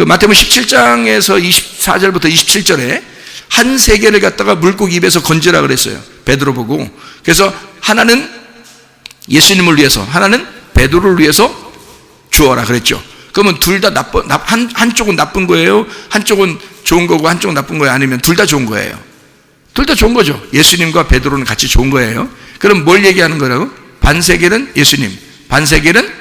마태복음 17장에서 24절부터 27절에 한 세계를 갖다가 물고기 입에서 건지라 그랬어요. 베드로 보고. 그래서 하나는 예수님을 위해서, 하나는 베드로를 위해서 주어라 그랬죠. 그러면 둘 다 한쪽은 나쁜 거예요? 한쪽은 좋은 거고 한쪽은 나쁜 거예요? 아니면 둘 다 좋은 거예요? 둘 다 좋은 거죠. 예수님과 베드로는 같이 좋은 거예요. 그럼 뭘 얘기하는 거라고? 반세계는 예수님, 반세계는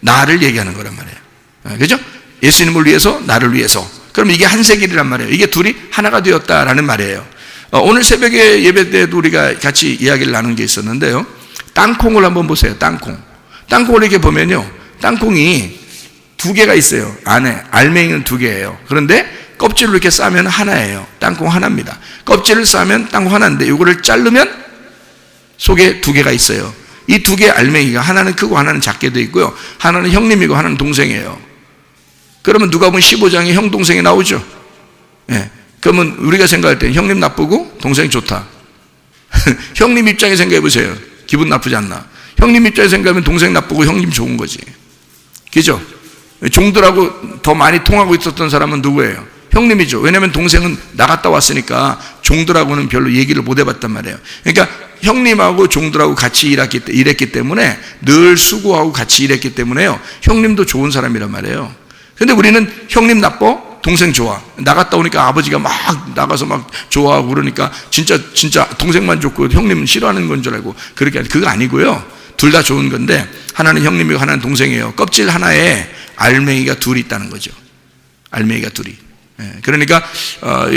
나를 얘기하는 거란 말이에요. 그죠? 예수님을 위해서, 나를 위해서. 그럼 이게 한 세계란 말이에요. 이게 둘이 하나가 되었다라는 말이에요. 오늘 새벽에 예배 때도 우리가 같이 이야기를 나눈 게 있었는데요. 땅콩을 한번 보세요. 땅콩을 이렇게 보면요, 땅콩이 두 개가 있어요. 안에 알맹이는 두 개예요. 그런데 껍질을 이렇게 싸면 하나예요. 땅콩 하나입니다. 껍질을 싸면 땅콩 하나인데 이거를 자르면 속에 두 개가 있어요. 이 두 개의 알맹이가 하나는 크고 하나는 작게 돼 있고요. 하나는 형님이고 하나는 동생이에요. 그러면 누가 보면 15장에 형 동생이 나오죠. 예. 그러면 우리가 생각할 때 형님 나쁘고 동생이 좋다. 형님 입장에 생각해 보세요. 기분 나쁘지 않나? 형님 입장에 생각하면 동생 나쁘고 형님 좋은 거지. 그죠? 종들하고 더 많이 통하고 있었던 사람은 누구예요? 형님이죠. 왜냐하면 동생은 나갔다 왔으니까 종들하고는 별로 얘기를 못 해봤단 말이에요. 그러니까 형님하고 종들하고 같이 일했기 때문에, 늘 수고하고 같이 일했기 때문에요, 형님도 좋은 사람이란 말이에요. 근데 우리는 형님 나빠? 동생 좋아. 나갔다 오니까 아버지가 막 나가서 막 좋아하고 그러니까 진짜 동생만 좋고 형님은 싫어하는 건 줄 알고, 그거 아니고요. 둘 다 좋은 건데 하나는 형님이고 하나는 동생이에요. 껍질 하나에 알맹이가 둘이 있다는 거죠. 알맹이가 둘이. 그러니까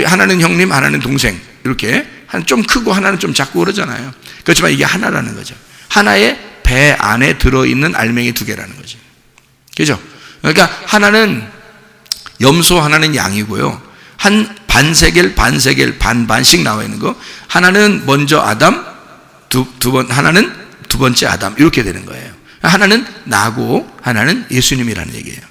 하나는 형님, 하나는 동생, 이렇게 좀 크고 하나는 좀 작고 그러잖아요. 그렇지만 이게 하나라는 거죠. 하나의 배 안에 들어있는 알맹이 두 개라는 거죠. 그죠? 그러니까 하나는 염소, 하나는 양이고요. 한 반세겔, 반반씩 나와 있는 거. 하나는 먼저 아담, 하나는 두 번째 아담, 이렇게 되는 거예요. 하나는 나고 하나는 예수님이라는 얘기예요.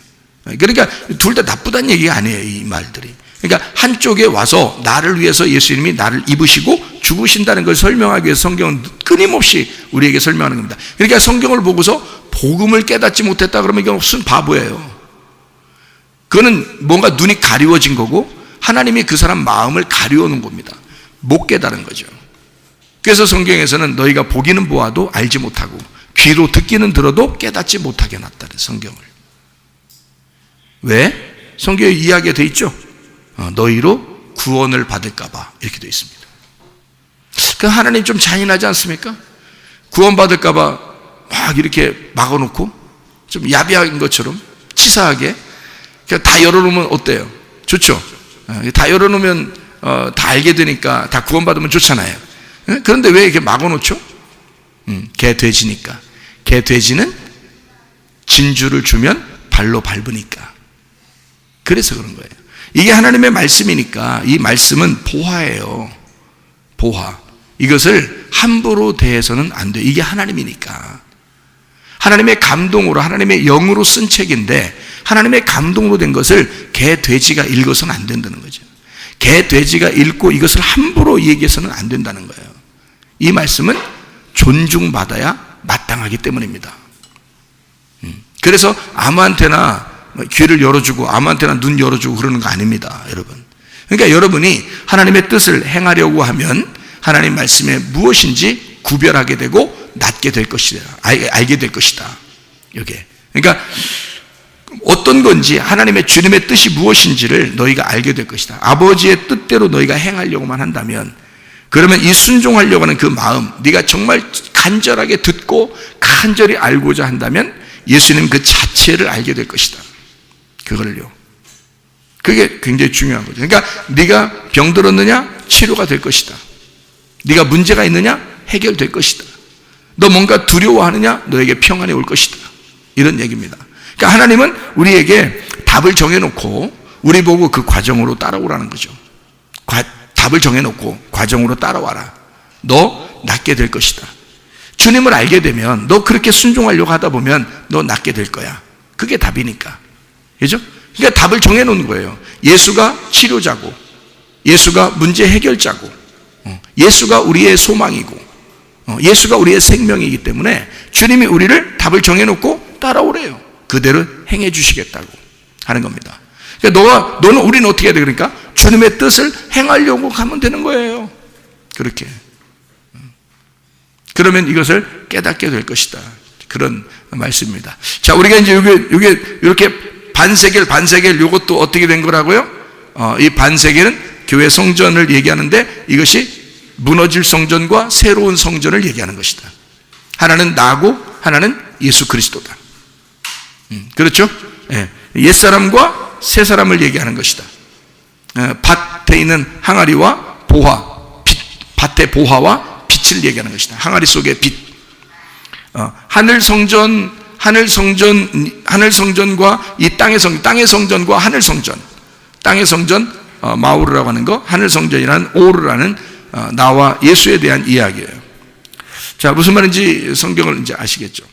그러니까 둘 다 나쁘다는 얘기가 아니에요, 이 말들이. 그러니까 한쪽에 와서 나를 위해서 예수님이 나를 입으시고 죽으신다는 걸 설명하기 위해서 성경은 끊임없이 우리에게 설명하는 겁니다. 그러니까 성경을 보고서 복음을 깨닫지 못했다 그러면 이건 무슨 바보예요. 그거는 뭔가 눈이 가리워진 거고 하나님이 그 사람 마음을 가리워 놓은 겁니다. 못 깨달은 거죠. 그래서 성경에서는 너희가 보기는 보아도 알지 못하고 귀로 듣기는 들어도 깨닫지 못하게 놨다, 성경을. 왜? 성경에 이야기가 되어 있죠. 너희로 구원을 받을까 봐 이렇게 되어 있습니다. 그 하나님 좀 잔인하지 않습니까? 구원 받을까 봐 막 이렇게 막아놓고 좀 야비한 것처럼 치사하게 다 열어놓으면 어때요? 좋죠. 다 열어놓으면 다 알게 되니까 다 구원받으면 좋잖아요. 그런데 왜 이렇게 막아놓죠? 개 돼지니까. 개 돼지는 진주를 주면 발로 밟으니까. 그래서 그런 거예요. 이게 하나님의 말씀이니까 이 말씀은 보화예요. 보화. 이것을 함부로 대해서는 안 돼요. 이게 하나님이니까. 하나님의 감동으로, 하나님의 영으로 쓴 책인데 하나님의 감동으로 된 것을 개 돼지가 읽어서는 안 된다는 거죠. 개 돼지가 읽고 이것을 함부로 얘기해서는 안 된다는 거예요. 이 말씀은 존중받아야 마땅하기 때문입니다. 그래서 아무한테나 귀를 열어주고 아무한테나 눈 열어주고 그러는 거 아닙니다, 여러분. 그러니까 여러분이 하나님의 뜻을 행하려고 하면 하나님 말씀에 무엇인지 구별하게 되고 낫게 될 것이다, 알게 될 것이다. 이게. 그러니까 어떤 건지 하나님의 주님의 뜻이 무엇인지를 너희가 알게 될 것이다. 아버지의 뜻대로 너희가 행하려고만 한다면, 그러면 이 순종하려고 하는 그 마음, 네가 정말 간절하게 듣고 간절히 알고자 한다면 예수님 그 자체를 알게 될 것이다. 그걸요. 그게 굉장히 중요한 거죠. 그러니까 네가 병들었느냐? 치료가 될 것이다. 네가 문제가 있느냐? 해결될 것이다. 너 뭔가 두려워하느냐? 너에게 평안이 올 것이다. 이런 얘기입니다. 그러니까 하나님은 우리에게 답을 정해놓고 우리 보고 그 과정으로 따라오라는 거죠. 답을 정해놓고 과정으로 따라와라. 너 낫게 될 것이다. 주님을 알게 되면 너 그렇게 순종하려고 하다 보면 너 낫게 될 거야. 그게 답이니까. 그죠? 그러니까 답을 정해놓은 거예요. 예수가 치료자고, 예수가 문제 해결자고, 예수가 우리의 소망이고, 예수가 우리의 생명이기 때문에 주님이 우리를 답을 정해놓고 따라오래요. 그대로 행해 주시겠다고 하는 겁니다. 그러니까 너는 우리는 어떻게 해야 돼? 그러니까 주님의 뜻을 행하려고 가면 되는 거예요. 그렇게. 그러면 이것을 깨닫게 될 것이다. 그런 말씀입니다. 자, 우리가 이제 요게 이렇게 반세겔 요것도 어떻게 된 거라고요? 이 반세겔은 교회 성전을 얘기하는데 이것이 무너질 성전과 새로운 성전을 얘기하는 것이다. 하나는 나고 하나는 예수 그리스도다. 그렇죠? 예. 옛사람과 새사람을 얘기하는 것이다. 밭에 있는 항아리와 보화, 밭의 보화와 빛을 얘기하는 것이다. 항아리 속의 빛. 하늘 성전과 이 땅의 성전과 하늘 성전. 땅의 성전 마우르라고 하는 거, 하늘 성전이라는 오르라는 나와 예수에 대한 이야기예요. 자, 무슨 말인지 성경을 이제 아시겠죠?